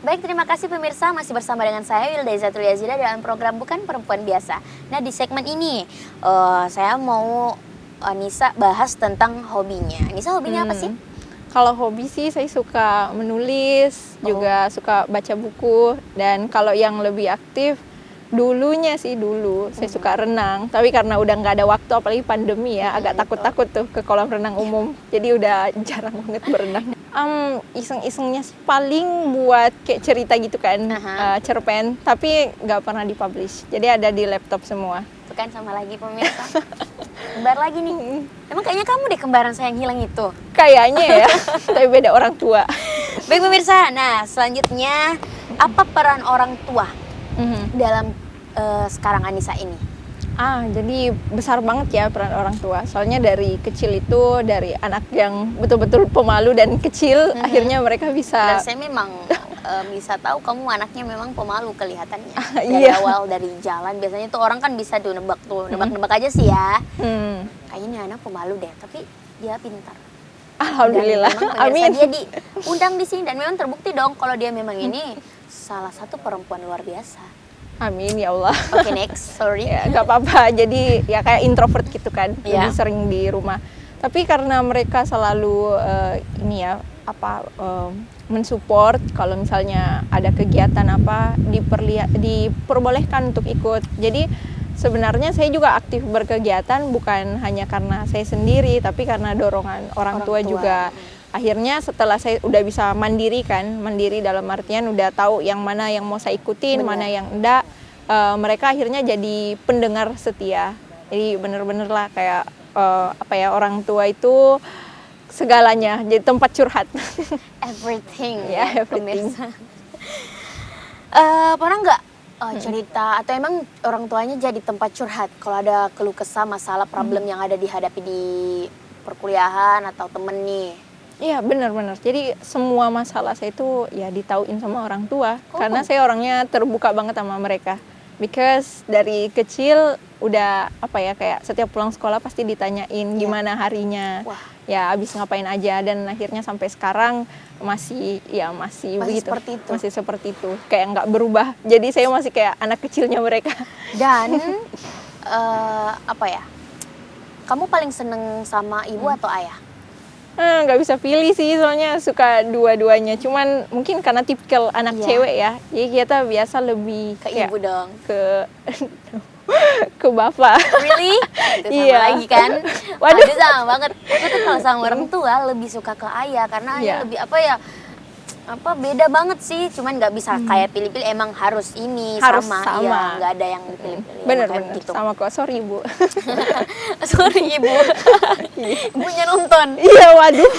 Baik, terima kasih pemirsa, masih bersama dengan saya Wilda Izatul Yazida dalam program Bukan Perempuan Biasa. Nah, di segmen ini saya mau Anissa bahas tentang hobinya. Anissa hobinya apa sih? Kalau hobi sih saya suka menulis, juga suka baca buku, dan kalau yang lebih aktif dulunya sih saya suka renang, tapi karena udah nggak ada waktu, apalagi pandemi ya, agak takut-takut tuh ke kolam renang umum, jadi udah jarang banget berenang. Iseng-isengnya sih paling buat kayak cerita gitu kan, cerpen, tapi nggak pernah dipublish, jadi ada di laptop semua. Tuh kan, sama lagi pemirsa. Kembar lagi nih. Emang kayaknya kamu deh kembaran saya yang hilang itu. Kayaknya ya, tapi beda orang tua. Baik pemirsa, nah selanjutnya apa peran orang tua dalam sekarang Anissa ini? Jadi besar banget ya peran orang tua. Soalnya dari kecil itu, dari anak yang betul-betul pemalu dan kecil, akhirnya mereka bisa... Dan saya memang bisa tahu kamu anaknya memang pemalu kelihatannya. Dari awal, dari jalan, biasanya tuh orang kan bisa nebak aja sih ya. Kayaknya ini anak pemalu deh, tapi dia pintar. Alhamdulillah. Amin. Dia diundang di sini dan memang terbukti dong kalau dia memang ini salah satu perempuan luar biasa. Amin ya Allah. Oke, next, sorry. Ya, gak apa-apa, jadi ya kayak introvert gitu kan, lebih sering di rumah. Tapi karena mereka selalu mensupport kalau misalnya ada kegiatan apa, diperbolehkan untuk ikut. Jadi sebenarnya saya juga aktif berkegiatan bukan hanya karena saya sendiri, tapi karena dorongan orang tua juga. Akhirnya setelah saya udah bisa mandiri dalam artian udah tahu yang mana yang mau saya ikutin, mana yang enggak, mereka akhirnya jadi pendengar setia. Jadi bener-bener lah kayak orang tua itu segalanya, jadi tempat curhat. Everything. Everything. Pernah nggak cerita atau emang orang tuanya jadi tempat curhat kalau ada keluh kesah, masalah, problem yang ada dihadapi di perkuliahan atau temen nih? Iya, benar-benar. Jadi semua masalah saya itu ya ditauin sama orang tua. Karena saya orangnya terbuka banget sama mereka. Because dari kecil udah kayak setiap pulang sekolah pasti ditanyain gimana harinya. Ya abis ngapain aja, dan akhirnya sampai sekarang masih begitu. Masih seperti itu. Kayak nggak berubah. Jadi saya masih kayak anak kecilnya mereka. Dan kamu paling seneng sama ibu atau ayah? Nggak bisa pilih sih, soalnya suka dua-duanya. Cuman mungkin karena tipikal anak cewek ya, jadi kita biasa lebih ke ibu dong, ke bapak. Really? Itu sama lagi kan? Waduh, aduh, sama banget. Aku tuh kalau sama orang tua lebih suka ke ayah karena ayah lebih beda banget sih. Cuman nggak bisa kayak pilih-pilih, emang harus sama. Iya, nggak ada yang dipilih-pilih. Bener gitu. Sama kok, sorry ibu. Sorry ibu. Ibunya nonton. Iya, waduh.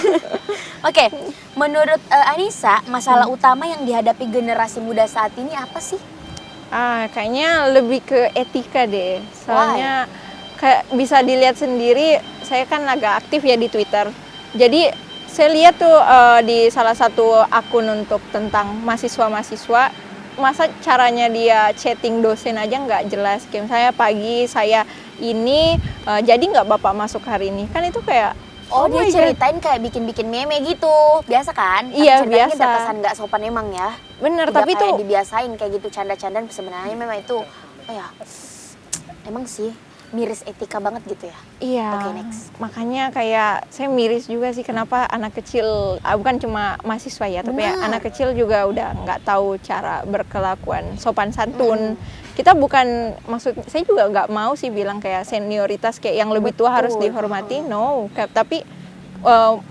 Oke, menurut Anissa, masalah utama yang dihadapi generasi muda saat ini apa sih? Kayaknya lebih ke etika deh. Soalnya kayak bisa dilihat sendiri, saya kan agak aktif ya di Twitter. Jadi saya lihat tuh di salah satu akun untuk tentang mahasiswa-mahasiswa, masa caranya dia chatting dosen aja nggak jelas. Kayak misalnya pagi saya ini, jadi nggak bapak masuk hari ini. Kan itu kayak, dia ceritain kayak bikin-bikin meme gitu. Biasa kan? Iya, biasa. Terkesan nggak sopan emang ya. Bener, tapi itu dibiasain kayak gitu, canda-candaan, sebenarnya memang itu, emang sih miris etika banget gitu ya. Iya. Oke, next. Makanya kayak saya miris juga sih kenapa anak kecil, bukan cuma mahasiswa ya, tapi anak kecil juga udah nggak tahu cara berkelakuan sopan santun. Kita bukan, saya juga nggak mau sih bilang kayak senioritas kayak yang lebih tua harus dihormati, no. Tapi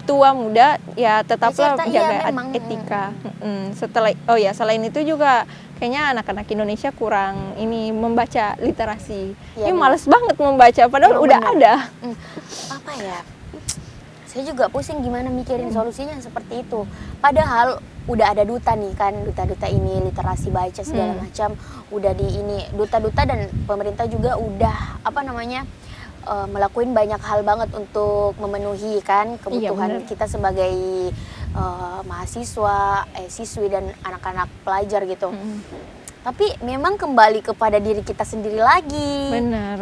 tua muda ya tetaplah jaga etika. Selain itu juga kayaknya anak-anak Indonesia kurang membaca literasi. Ini males banget membaca, padahal udah ada. Saya juga pusing gimana mikirin solusinya seperti itu. Padahal udah ada duta nih kan, duta-duta ini literasi baca segala macam, udah duta-duta dan pemerintah juga udah melakukan banyak hal banget untuk memenuhi kan kebutuhan kita sebagai mahasiswa, siswi dan anak-anak pelajar gitu. Tapi memang kembali kepada diri kita sendiri lagi. Benar.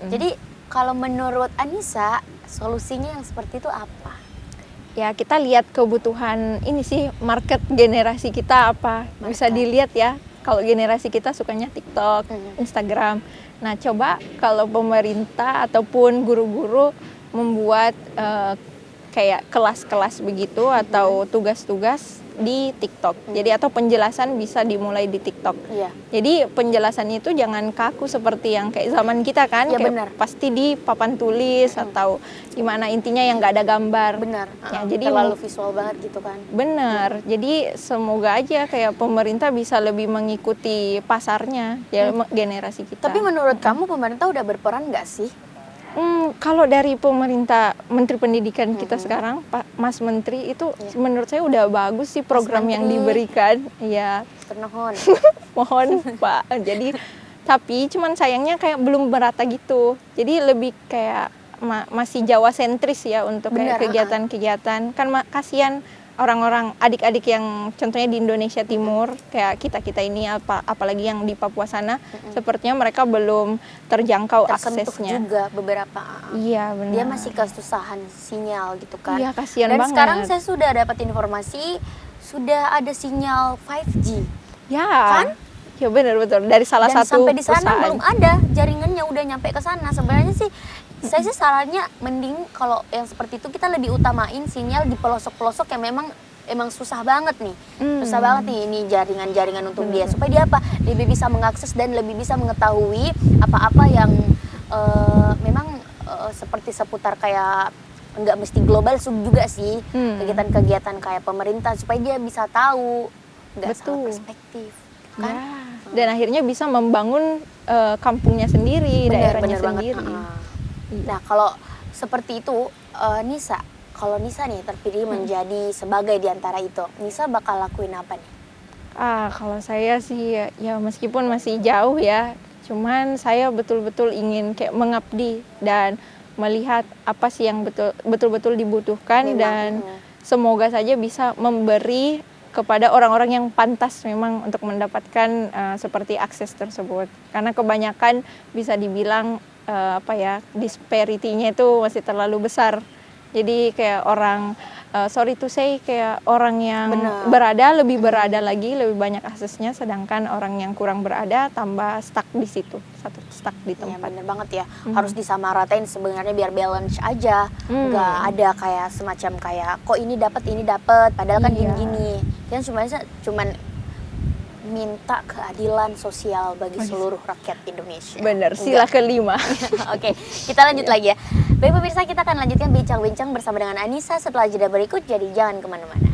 Jadi kalau menurut Anissa, solusinya yang seperti itu apa? ya kita lihat kebutuhan ini sih, market generasi kita apa. Bisa dilihat ya, kalau generasi kita sukanya TikTok, Instagram. Nah, coba kalau pemerintah ataupun guru-guru membuat kayak kelas-kelas begitu atau tugas-tugas di TikTok. Jadi atau penjelasan bisa dimulai di TikTok. Iya. Jadi penjelasannya itu jangan kaku seperti yang kayak zaman kita kan, Ya, kayak benar. pasti di papan tulis atau gimana, intinya yang nggak ada gambar. Benar. Ya, jadi terlalu visual banget gitu kan. benar. Jadi semoga aja kayak pemerintah bisa lebih mengikuti pasarnya ya, generasi kita. Tapi menurut kamu pemerintah udah berperan nggak sih? Kalau dari pemerintah, Menteri Pendidikan kita sekarang, Pak Mas Menteri itu menurut saya udah bagus sih program yang Menteri. diberikan. Ya, Ternohon. mohon Pak. Jadi tapi cuman sayangnya kayak belum merata gitu. Jadi lebih kayak masih Jawa sentris ya untuk kayak Benar, kegiatan-kegiatan. Kan kasihan orang-orang adik-adik yang contohnya di Indonesia Timur kayak kita ini apalagi yang di Papua sana, sepertinya mereka belum terjangkau Tersentuh aksesnya. juga beberapa. Iya, benar. Dia masih kesusahan sinyal gitu kan. Iya, kasihan Dan banget. sekarang saya sudah dapat informasi sudah ada sinyal 5G. Ya. Kan? Ya benar betul. Dari salah Dan satu sampai di sana perusahaan. belum ada jaringannya udah nyampe ke sana. Sebenarnya sih saya sih sarannya mending kalau yang seperti itu kita lebih utamain sinyal di pelosok-pelosok yang emang susah banget nih. Susah banget nih ini jaringan-jaringan untuk dia supaya dia lebih bisa mengakses dan lebih bisa mengetahui apa-apa yang memang seperti seputar kayak nggak mesti global juga sih, kegiatan-kegiatan kayak pemerintah supaya dia bisa tahu nggak salah perspektif kan. Ya. Dan akhirnya bisa membangun kampungnya sendiri, daerahnya sendiri. Nah, kalau seperti itu, Nisa, kalau Nisa nih terpilih menjadi sebagai di antara itu, Nisa bakal lakuin apa nih? Kalau saya sih ya meskipun masih jauh ya, cuman saya betul-betul ingin kayak mengabdi dan melihat apa sih yang betul-betul dibutuhkan. Memang, dan semoga saja bisa memberi kepada orang-orang yang pantas memang untuk mendapatkan seperti akses tersebut. Karena kebanyakan bisa dibilang disparity-nya itu masih terlalu besar. Jadi kayak orang sorry to say kayak orang yang lebih berada lagi, lebih banyak aksesnya, sedangkan orang yang kurang berada tambah stuck di situ, stuck di tempat. Ya, bener banget ya. Harus disamaratain sebenarnya biar balance aja. Nggak ada kayak semacam kayak kok ini dapat padahal kan gini-gini. Kan cuman minta keadilan sosial bagi seluruh rakyat Indonesia. Bener, sila kelima. Oke, kita lanjut lagi ya. Baik pemirsa, kita akan lanjutkan bincang-bincang bersama dengan Anissa setelah jeda berikut, jadi jangan kemana-mana.